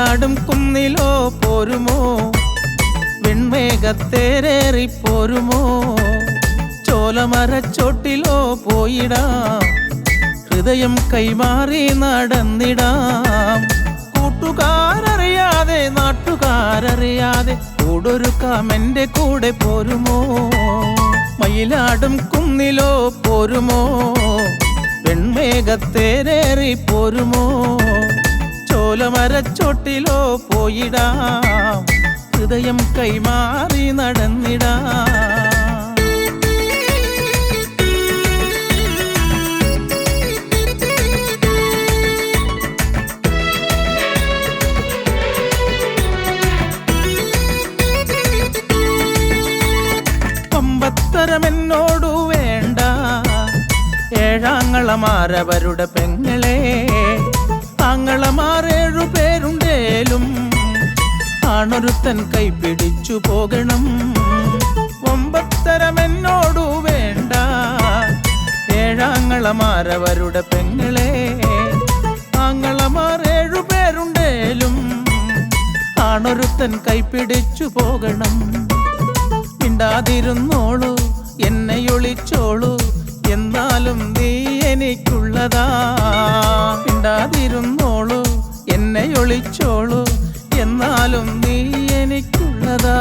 മയിലാടും കുന്നിലോ പോരുമോ, വെൺമേഘത്തേരേറി പോരുമോ, ചോലമരച്ചോട്ടിലോ പോയിടാം, ഹൃദയം കൈമാറി നടന്നിടാം. കൂട്ടുകാരറിയാതെ നാട്ടുകാരറിയാതെ കൂടൊരുക്കാം എൻ്റെ കൂടെ പോരുമോ, മയിലാടും കുന്നിലോ പോരുമോ, വെൺമേഘത്തേരേറി പോരുമോ, ചോലമരച്ചോട്ടിലോ പോയിടാം, ഹൃദയം കൈമാറി നടന്നിടാം. പമ്പത്തരമെന്നോടു വേണ്ട, ഏഴാങ്ങളമാരവരുടെ പെങ്ങളെ, ആങ്ങളമാരേഴു പേരുണ്ടേലും ആണൊരുത്തൻ കൈപിടിച്ചു പോകണം. പമ്പത്തരമെന്നോടു വേണ്ട, ഏഴാങ്ങളമാരവരുടെ പെങ്ങളെ, ആങ്ങളമാരേഴു പേരുണ്ടേലും ആണൊരുത്തൻ കൈപിടിച്ചു പോകണം. മിണ്ടാതിരുന്നോളൂ, എന്നെ ഒളിച്ചോളൂ, എന്നാലും നീ എനിക്കുള്ളതാ. മിണ്ടാതിരുന്നോളൂ, എന്നെ ഒളിച്ചോളൂ, എന്നാലും നീ എനിക്കുള്ളതാ.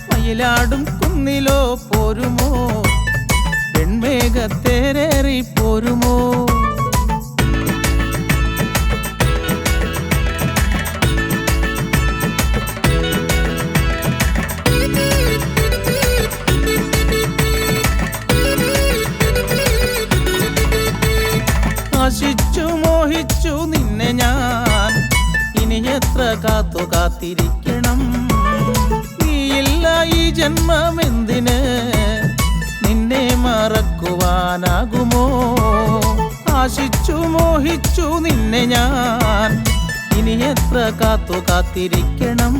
മയിലാടും കുന്നിലോ പോരുമോ, വെൺമേഘത്തേരേറി പോരുമോ. ആശിച്ചു മോഹിച്ചു നിന്നെ ഞാൻ, ഇനി എത്ര കാത്തു കാത്തിരിക്കണം. നീയില്ല ഈ ജന്മം എന്തിന്, നിന്നെ മറക്കുവാനാകുമോ. ആശിച്ചു മോഹിച്ചു നിന്നെ ഞാൻ, ഇനി എത്ര കാത്തു കാത്തിരിക്കണം.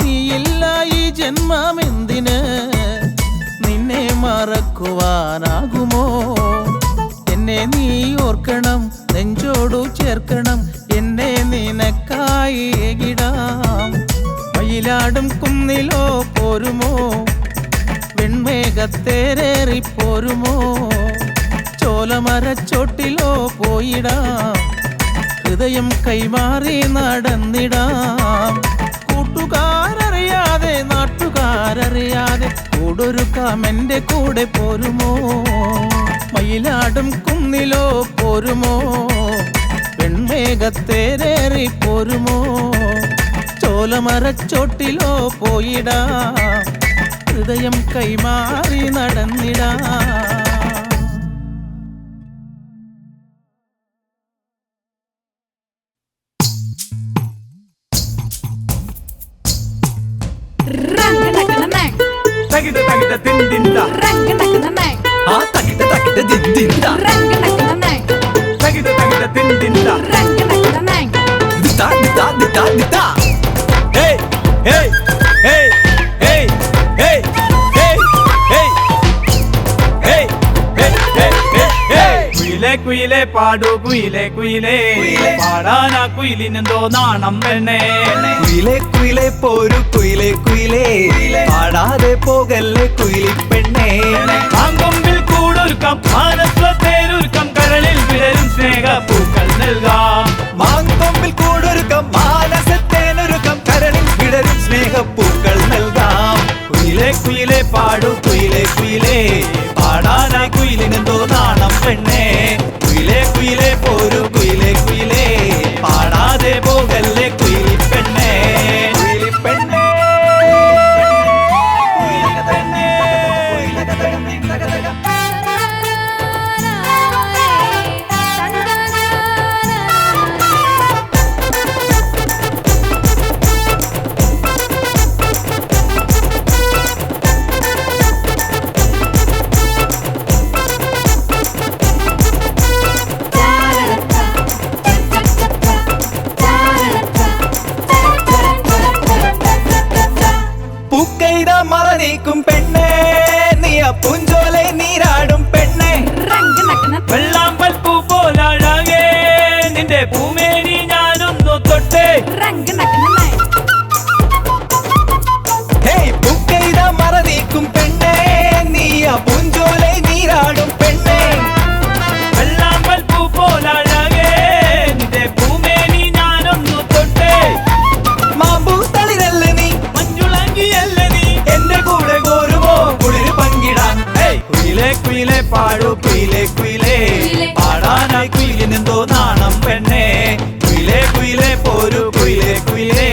നീയില്ല ഈ ജന്മം എന്തിന്, നിന്നെ മറക്കുവാനാകുമോ. എന്നെ നീ ഓർക്കണം, നെഞ്ചോടു ചേർക്കണം, എന്നെ നിനക്കായി ഏകിടാം. മയിലാടും കുന്നിലോ പോരുമോ, വെൺമേഘത്തേരേറി പോരുമോ, ചോലമരച്ചോട്ടിലോ പോയിടാം, ഹൃദയം കൈമാറി നടന്നിടാം. കൂട്ടുകാരറിയാതെ നാട്ടുകാരറിയാതെ കൂടൊരുക്കാം എൻ്റെ കൂടെ പോരുമോ, മയിലാടും കുന്നിലോ പോരുമോ, വെൺമേഘത്തേരേറി പോരുമോ, ചോലമരച്ചോട്ടിലോ പോയിടാം, ഹൃദയം കൈമാറി നടന്നിടാം. തകിട തകിട തിന്തിന്ത ആ തകിട തകിട ദിന്തിന്ത തകിട തകിട തിന്തിന്ത ദിതാ ദിതാ ദിതാ ദിതാ. ഹേ ഹേ ഹേ ഹേ ഹേ ഹേ ഹേ ഹേ ഹേ ഹേ. കുയിലേ കുയിലേ പാടൂ കുയിലേ കുയിലേ, പാടാനാ കുയിലിനെന്തോ നാണം പെണ്ണേ. കുയിലേ കുയിലേ പോരു കുയിലേ കുയിലേ, പാടാതെ പോകല്ലേ കുയിലിപ്പെണ്ണേ. മാങ്കൊമ്പിൽ കൂടൊരുക്കം മാനസത്തേരൊരുക്കം, കരളിൽ വിടരും സ്നേഹ പൂക്കൾ നൽകാം. മാങ്കൊമ്പിൽ കൂടൊരുക്കം മാനസത്തേനൊരുക്കം, കരളിൽ വിടരും സ്നേഹപ്പൂക്കൾ നൽകാം. കുയിലേ കുയിലേ പാടൂ കുയിലേ കുയിലേ, പാടാനായി കുയിലിനെന്തോ നാണം പെണ്ണേ. കുയിലേ കുയിലേ പോരു കുയിലേ കുയിലേ, പാടാതെ പോകല്ലേ കുയിലിപ്പെണ്ണേ. കുയിലിപ്പെണ്ണേ കുയിലേ കുയിലേ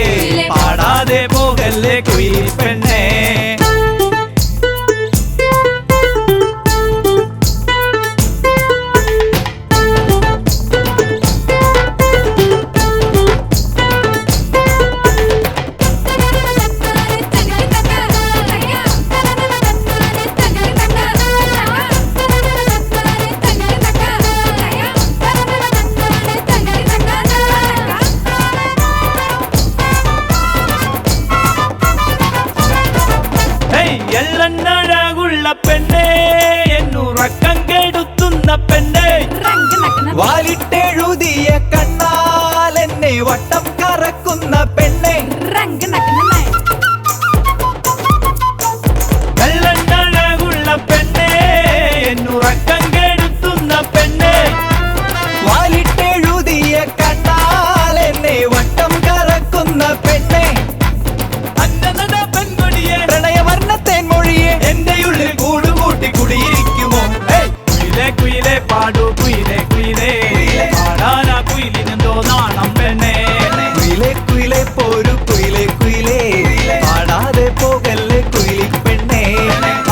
പാടാതെ പോകല്ലേ കുയിലി പെണ്ണേ എള്ളണ്ണഴകുള്ള പെണ്ണേ എന്നുറക്കം കെടുത്തുന്ന പെണ്ണേ വാലിട്ടെഴുതിയ കണ്ണാൽ എന്നെ വട്ടം കറക്കുന്ന പെണ്ണെ എള്ളണ്ണഴകുള്ള പെണ്ണേ എന്നുറക്കം കെടുത്തുന്ന പെണ്ണേ വാലിട്ടെഴുതിയ കണ്ണാൽ എന്നെ വട്ടം കറക്കുന്ന പെണ്ണെ അന്നനട പെൺകൊടിയെ പ്രണയവർണ്ണത്തേൻ മൊഴിയെ എന്റെ ഉള്ളിൽ കൂടുകൂട്ടി കുടിയിരിക്കുമോ കുയിലേ കുയിലേ പാടൂ കുയിലേ കുയിലേ പാടാനാ കുയിലിനെന്തോ നാണം പെണ്ണേ കുയിലേ കുയിലേ പോരു കുയിലേ കുയിലേ പാടാതെ പോകല്ലേ കുയിലി പെണ്ണേ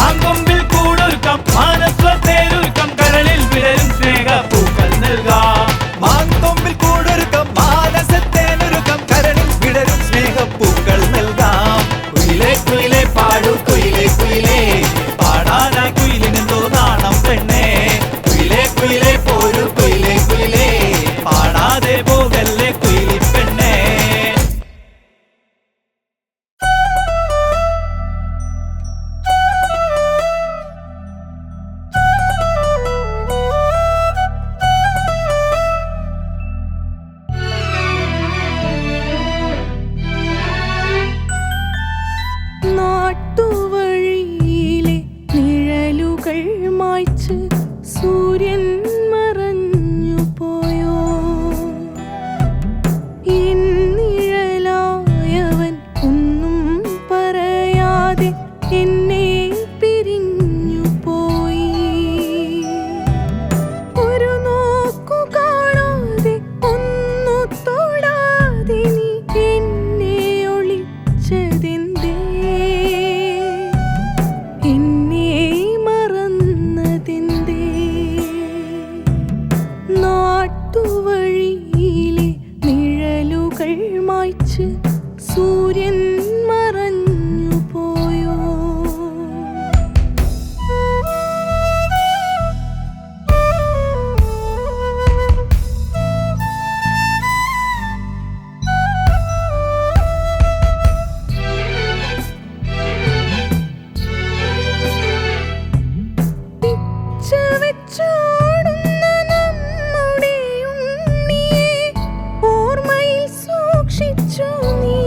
ആങ്കൊമ്പിൽ കൂടൊരുക്കം മാനസ്വത്തേരൊരുക്കം കരളിൽ വിടരും സ്നേഹ പൂക്കൾ നൽകാം മാങ്കൊമ്പിൽ കൂടൊരുക്കം മാനസത്തേനൊരുക്കം കരണിൽ വിടരും സ്നേഹപ്പൂക്കൾ നൽകാം കുയിലേ കുയിലേ പാടൂ കുയിലേ കുയിലേ പാടാനാ കുയിലിനെന്തോ നാണം പെണ്ണേ കുയിലേ കുയിലേ പോരു കുയിലേ കുയിലേ പാടാതെ പോകല്ലേ കുയിലി പെണ്ണേ നാട്ടുവഴിയിലെ നിഴലുകൾ മായ്ച്ച് സൂര്യൻ മറഞ്ഞു പോയോ നിഴലായവൻ ഒന്നും പറയാതെ എന്നെ പിരിഞ്ഞു പോയി ഒരു നോക്കു കാണാതെ ഒന്നു തൊടാതെ നീ എന്നെ ഒളിച്ചതെന്തേ എന്നെ മറന്നതെന്തേ നാട്ടുവഴിയിലെ നിഴലുകൾ മായ്ച്ച് സൂര്യൻ മറഞ്ഞു പോയോ പിച്ചവെച്ചോടുന്ന നമ്മുടെ ഉണ്ണിയെ ഓർമ്മയിൽ സൂക്ഷിച്ചു നീ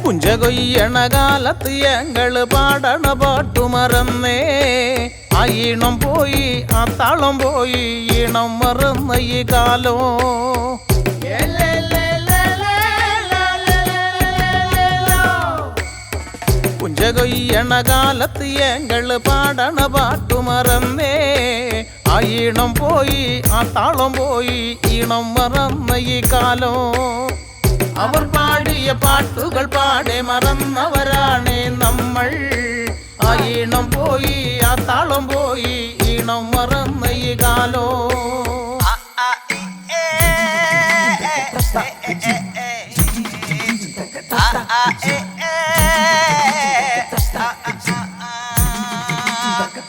പുഞ്ച കൊയ്യണ കാലത്ത് ഞങ്ങള് പാടണ പാട്ടു മറന്നേ. ആ ഈണം പോയി ആ താളം പോയി ഈണം മറന്ന ഈ കാലോ. പുഞ്ച കൊയ്യണ കാലത്ത് ഞങ്ങള് പാടണ പാട്ടു മറന്നേ. ആ ഈണം പോയി ആ താളം പോയി ഈണം മറന്ന ഈ കാലോ. അവർ പാടിയ പാട്ടുകൾ പാടെ മറന്നവരാണ് നമ്മൾ. ആ ഈണം പോയി ആ താളം പോയി ഈണം മറന്ന ഈ കാലോ.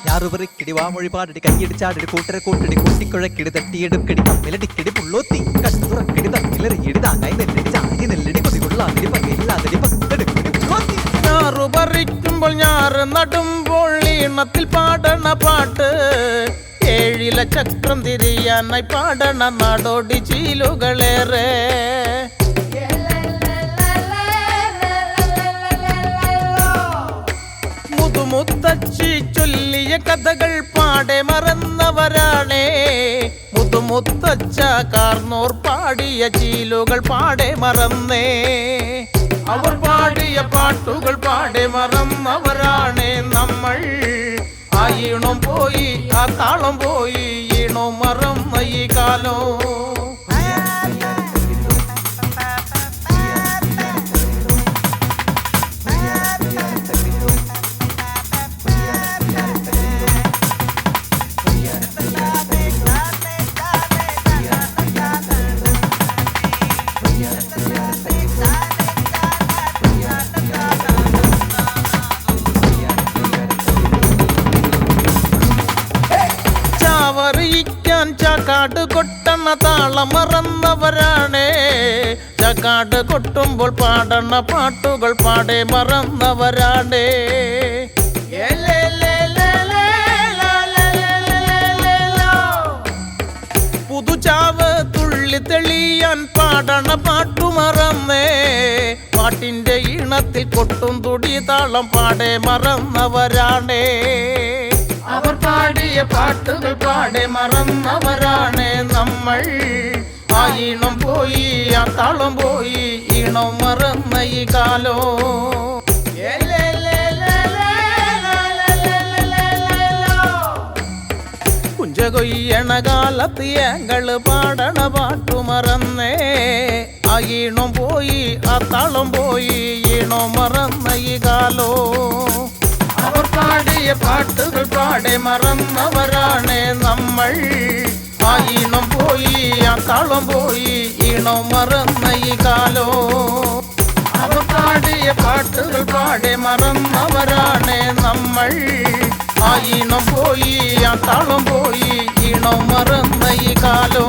ഞാറുപറിക്കിടി വാമൊഴി പാടടി കയ്യടിച്ചാടടി കൂട്ടരെ കൂട്ടടി കൂട്ടിക്കുഴക്കിടി തട്ടിയെടുക്കടി തമ്മിലടിക്കടി പുള്ളോത്തി കട്ടുറക്കടി തമ്മിലെറിയടി താങ്ങായി നെല്ലടി ചാടി നെല്ലടി കൊതികൊള്ളാതിരി പകയില്ലാതിരി പങ്കെടുക്കടി പുള്ളോത്തി. ഞാറു പറിക്കുമ്പോൾ ഞാറ് നടുമ്പോൾ ഈണത്തിൽ പാടണ പാട്ട്. ഏഴില ചക്രം തിരിയാനായി പാടണ നാടോടി ചീലുകളേറെ. മുതുമുത്തച്ചി ചൊല്ലിയ കഥകൾ പാടെ മറന്നവരാണേ. മുതുമുത്തച്ഛ കാർന്നോർ പാടിയ ചീലുകൾ പാടെ മറന്നേ. അവർ പാടിയ പാട്ടുകൾ പാടെ മറന്നവരാണ് നമ്മൾ. ആ ഈണം പോയി ആ താളം പോയി ഈണം മറന്ന ഈ കാലോ. ചാവറിയിക്കാൻ ചാക്കാട് കൊട്ടണ താളം മറന്നവരാണ്. ചാക്കാട് കൊട്ടുമ്പോൾ പാടണ പാട്ടുകൾ പാടെ മറന്നവരാണ്. പുതുചാവ് തുള്ളി തെളിയാൻ പാടണ പാട്ടു മറന്നേ. പാട്ടിന്റെ ഈണത്തിൽ കൊട്ടും തുടി താളം പാടെ മറന്നവരാണ്. അവർ പാടിയ പാട്ടുകൾ പാടെ മറന്നവരാണ് നമ്മൾ. ആ ഈണം പോയി ആ താളം പോയി ഈണം മറന്ന ഈ കാലോ. പുഞ്ച കൊയ്യണ കാലത്ത് ഞങ്ങള് പാടണ പാട്ടു മറന്നേ. ആ ഈണം പോയി ആ താളം പോയി ഈണം മറന്ന ഈ കാലോ. അവർ പാടിയ പാട്ടുകൾ പാടെ മറന്നവരാണ് നമ്മൾ. ആ ഈണം പോയി ആ താളം പോയി ഈണം മറന്ന ഈ കാലോ. അവർ പാടിയ പാട്ടുകൾ പാടെ മറന്നവരാണ് നമ്മൾ. ആ ഈണം പോയി ആ താളം പോയി ഈണം മറന്ന ഈ കാലോ.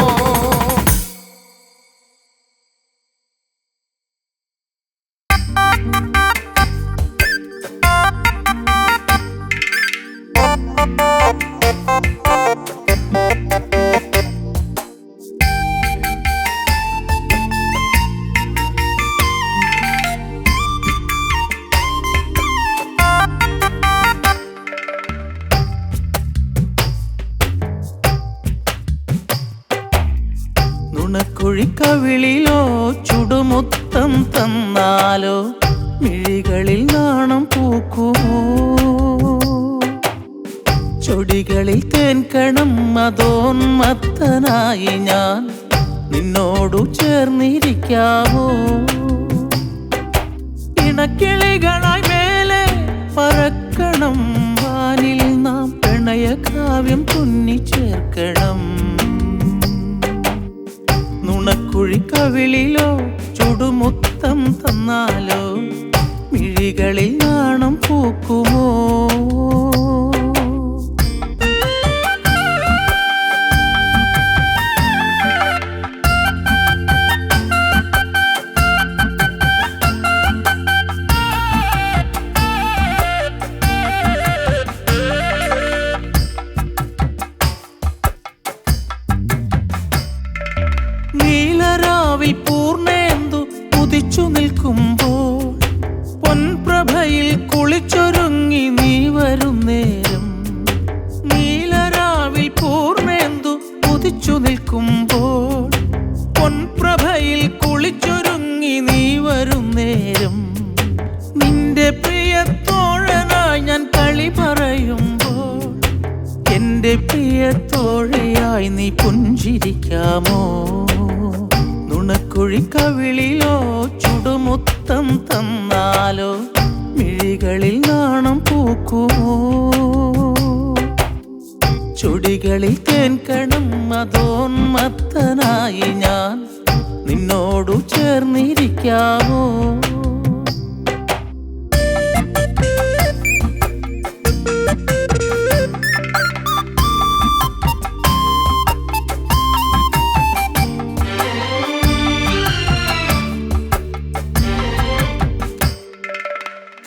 നുണക്കുഴിക്കവിളിലോ ചുടുമുത്തം തന്നാലോ മിഴികളിൽ നാണം പൂക്കുമോ. ചൊടികളിൽ തേൻകണം അതോന്മത്തനായി ഞാൻ നിന്നോടു ചേർന്നിരിക്കാമോ. ഇണക്കിളികളായി മേലെ പറക്കണം വാനിൽ നാം പ്രണയകാവ്യം തുന്നിച്ചേർക്കണം. നുണക്കുഴിക്കവിളിലോ ചുടുമുത്തം തന്നാലോ മിഴികളിൽ നാണം പൂക്കുമോ. നീലരാവിൽ പൂർണ്ണേന്ദു ഉദിച്ചു നിൽക്കുമ്പോൾ നേരം നിന്റെ പ്രിയത്തോഴനായി ഞാൻ കളി പറയുമ്പോൾ എന്റെ പ്രിയത്തോഴയായി നീ പുഞ്ചിരിക്കാമോ? നുണക്കുഴി കവിളിലോ ചുടുമുത്തം തന്നാലോ മിഴികളിൽ നാണം പൂക്കുമോ? ചുടികളിൽ തേൻകണം അതോന്മത്തനായി ഞാൻ നിന്നോടു ചേർന്നിരിക്കാമോ?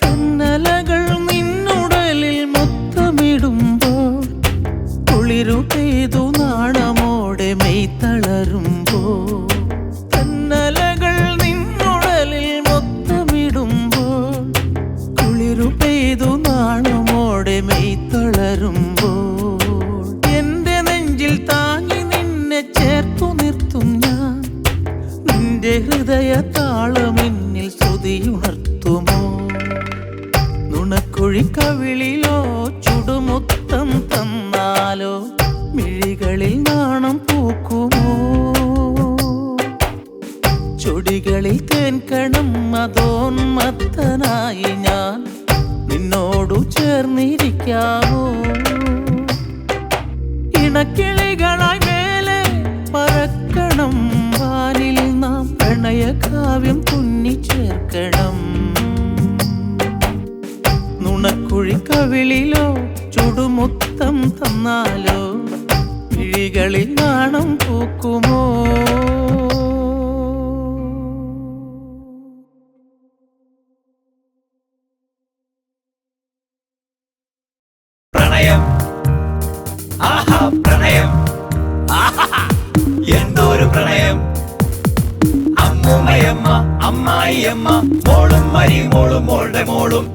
കന്നലകൾ നിന്നുടലിൽ മുത്തമിടുമ്പോൾ കുളിരു പെയ്തു നാണമോടെ മെയ് തളരുമ്പോൾ കന്നലകൾ നിന്നുടലിൽ മുത്തമിടുമ്പോൾ കുളിരു പെയ്തു നാണമോടെ മെയ് തളരുമ്പോൾ എന്റെ നെഞ്ചിൽ താങ്ങി നിന്നെ ചേർത്തു നിർത്തും ഞാൻ നിന്റെ ഹൃദയ താളമെന്നിൽ ശ്രുതിയുണർത്തുമോ? നുണക്കുഴി കവിളിലോ ചുടുമുത്തം തന്നാലോ മിഴികളിൽ നാണം പൂക്കുമോ? ചുടികളിൽ തേൻകണം അതോന്മത്തനായി ഞാൻ നിന്നോടു ചേർന്നിരിക്കാമോ? ഇണക്കിളികളായി മേലെ പറക്കണം വാനിൽ നാം പ്രണയകാവ്യം തുന്നിച്ചേർക്കണം. നുണക്കുഴി കവിളിലോ ചുടുമുത്തം തന്നാലോ മിഴികളിൽ നാണം പൂക്കുമോ? പ്രണയം ആഹാ പ്രണയം ആഹാ എന്തോരു പ്രണയം. അമ്മൂമ്മയമ്മ അമ്മായിയമ്മ മോളും മരിമോളും മോളുടെ മോളും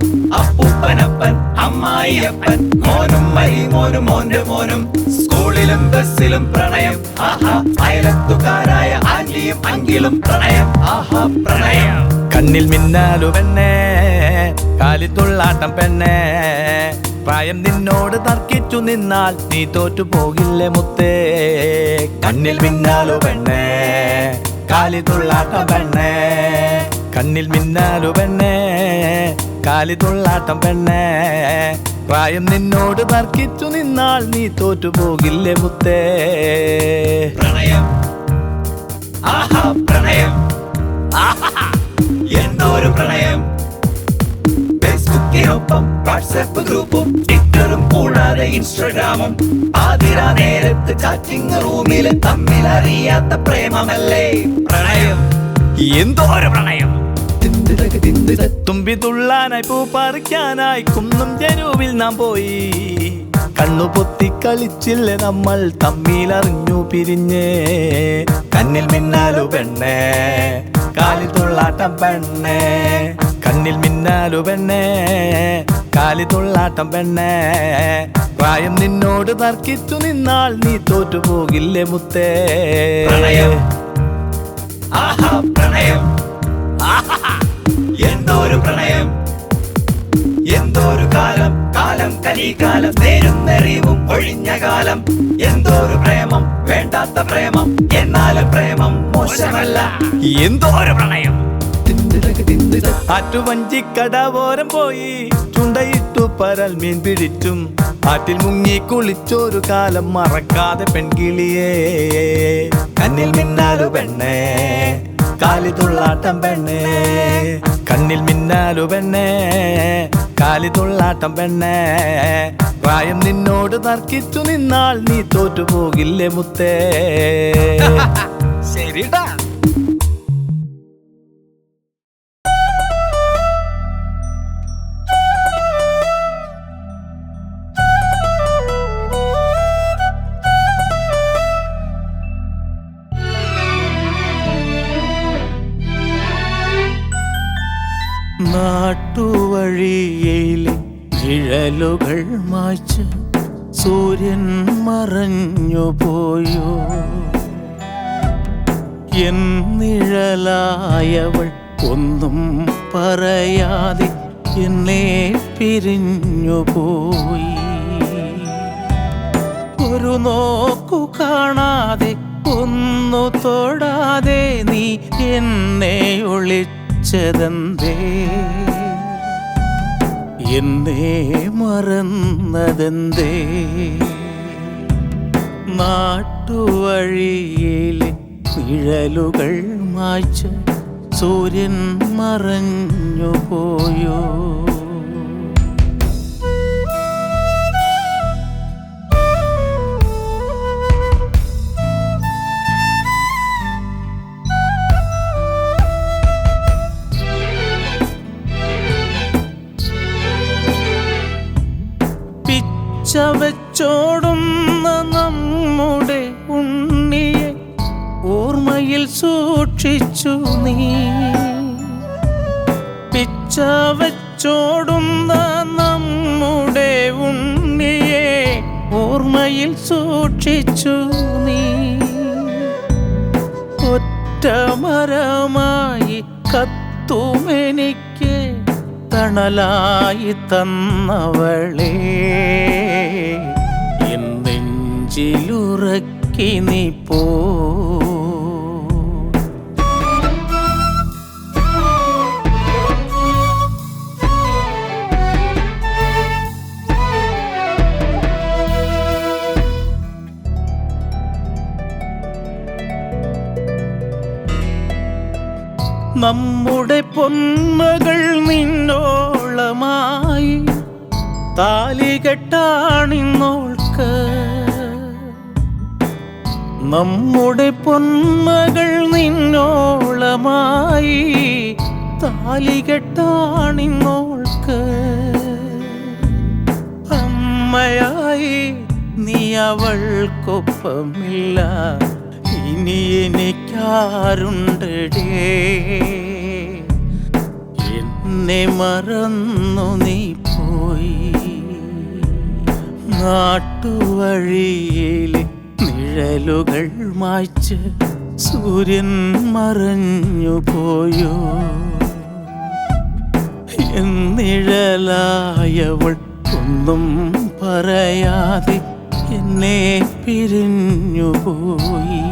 അപ്പൂപ്പനപ്പൻ അമ്മായിയപ്പൻ മോനും മരിമോനും മോന്റെ മോനും സ്കൂളിലും ബസ്സിലും പ്രണയം. ആഹാ അയലത്തുകാരായ ആന്റിയും അങ്കിളും പ്രണയം. ആഹാ പ്രണയം. കണ്ണിൽ മിന്നാലു പെണ്ണേ കാലിത്തുള്ളാട്ടം പെണ്ണേ പ്രായം നിന്നോട് തർക്കിച്ചു നിന്നാൽ നീ തോറ്റു പോകില്ലേ മുത്തേ. കണ്ണിൽ മിന്നാലു പെണ്ണേ കാലിത്തുള്ളാട്ടം പെണ്ണേ കണ്ണിൽ മിന്നാലു പെണ്ണേ കാലിത്തുള്ളാട്ടം പെണ്ണേ പ്രായം നിന്നോട് തർക്കിച്ചു നിന്നാൽ നീ തോറ്റു പോകില്ലേ മുത്തേ. പ്രണയം ആഹാ പ്രണയം ആഹാ എന്തോരു പ്രണയം. ഫേസ്ബുക്കിനൊപ്പം വാട്സാപ്പ് ഗ്രൂപ്പും ട്വിറ്ററും കൂടാതെ ഇൻസ്റ്റഗ്രാമും ആതിരാ നേരത്ത് ചാറ്റിംഗ് റൂമില് തമ്മിലറിയാത്ത പ്രേമമല്ലേ പ്രണയം. എന്തോരു പ്രണയം. തുമ്പി തുള്ളാനായി പൂ പറിക്കാനായി കുന്നും ചെരുവിൽ നാം പോയി കണ്ണു പൊത്തി കളിച്ചില്ലേ നമ്മൾ തമ്മിലറിഞ്ഞു പിരിഞ്ഞേ. കണ്ണിൽ മിന്നാലു പെണ്ണേ കാലിത്തുള്ളാട്ടം പെണ്ണേ കണ്ണിൽ മിന്നാലു പെണ്ണേ കാലിത്തുള്ളാട്ടം പെണ്ണേ പ്രായം നിന്നോട് തർക്കിച്ചു നിന്നാൽ നീ തോറ്റു പോകില്ലേ മുത്തേ. പ്രണയം ആഹാ പ്രണയം ആഹാ എന്തോരു പ്രണയം. എന്തോരു കാലം കാലം കലികാലം നേരും നെറിവും ഒഴിഞ്ഞ കാലം. എന്തോരു പ്രേമം വേണ്ടാത്ത പ്രേമം എന്നാലും പ്രേമം മോശമല്ല. എന്തോരു പ്രണയം. ആറ്റുവഞ്ചിക്കടവോരം പോയി ചുണ്ടയിട്ടു പരൽ മീൻ പിടിച്ചും ആറ്റിൽ മുങ്ങി കുളിച്ചൊരു കാലം മറക്കാതെ പെൺകിളിയേ. കണ്ണിൽ മിന്നാലു പെണ്ണേ കാലിത്തുള്ളാട്ടം പെണ്ണേ കണ്ണിൽ മിന്നാലു പെണ്ണേ കാലിത്തുള്ളാട്ടം പെണ്ണേ പ്രായം നിന്നോട് തർക്കിച്ചു നിന്നാൽ നീ തോറ്റു പോകില്ലേ മുത്തേ. ശരിടാ. നാട്ടുവഴിയിലെ നിഴലുകൾ മായ്ച്ച് സൂര്യൻ മറഞ്ഞു പോയോ? എൻ നിഴലായവൾ ഒന്നും പറയാതെ എന്നെ പിരിഞ്ഞുപോയി. ഒരു നോക്കു കാണാതെ ഒന്നു തൊടാതെ നീ എന്നെ ഒളിച്ചതെന്തേ? എന്നെ മറന്നതെന്തേ? നാട്ടുവഴിയിലെ നിഴലുകൾ മായ്ച്ച് സൂര്യൻ മറഞ്ഞു പോയോ? വെച്ചോടുന്ന നമ്മുടെ ഉണ്ണിയെ ഓർമ്മയിൽ സൂക്ഷിച്ചു നീ. പിച്ച വെച്ചോടുന്ന നമ്മുടെ ഉണ്ണിയെ ഓർമ്മയിൽ സൂക്ഷിച്ചു നീ. ഒറ്റമരമായി കത്തുമെനിക്ക് തണലായി തന്നവളേ, എൻ നെഞ്ചിലുറക്കി നീ പോ. നമ്മുടെ പൊന്മകൾ നിന്നോളമായി താലികെട്ടാണിന്നോൾക്ക്. നമ്മുടെ പൊന്മകൾ നിന്നോളമായി താലികെട്ടാണിന്നോൾക്ക്. അമ്മയായി നീ അവൾക്കൊപ്പമില്ല, ഇനി എനിക്കാരുണ്ടടേ? എന്നെ മറന്നു നീ പോയി. നാട്ടുവഴിയിലെ നിഴലുകൾ മായ്ച്ച് സൂര്യൻ മറഞ്ഞു പോയോ? എന്നിഴലായവൾ ഒന്നും പറയാതെ എന്നെ പിരിഞ്ഞുപോയി.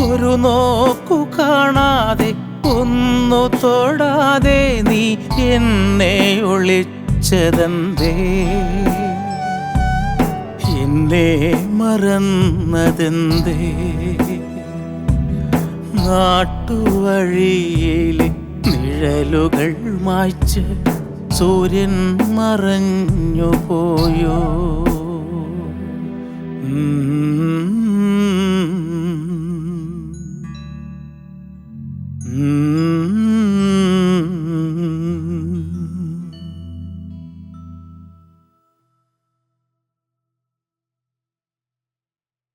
ഒരു നോക്കു കാണാതെ ഒന്നു തൊടാതെ നീ എന്നെ ഒളിച്ചതെന്തേ? എന്നെ മറന്നതെന്തേ? നാട്ടുവഴിയിലെ നിഴലുകൾ മായ്ച്ച് സൂര്യൻ മറഞ്ഞു പോയോ?